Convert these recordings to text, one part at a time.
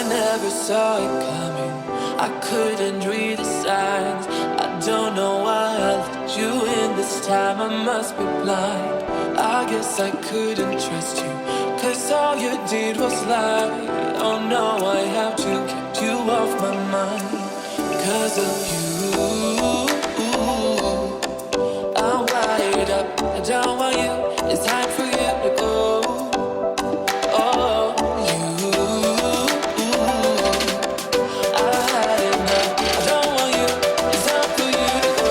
I never saw it coming. I couldn't read the signs. I don't know why I let you in this time. I must be blind. I guess I couldn't trust you, 'cause all you did was lie. Oh no, I have to keep you off my mind. 'Cause of you, I'm wired up. I don't want you. It's time for you to go. Oh, you, I had enough. I don't want you. It's time for you to go.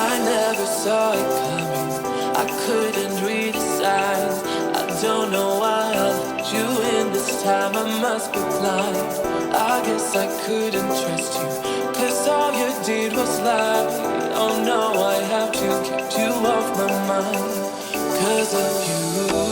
I never saw it coming. I couldn't read the signs. I don't know why I let you in this time. I must be blind. I guess I couldn't trust you, 'cause all you did was lie. Oh no, I have to keep you off my mind. 'Cause of you,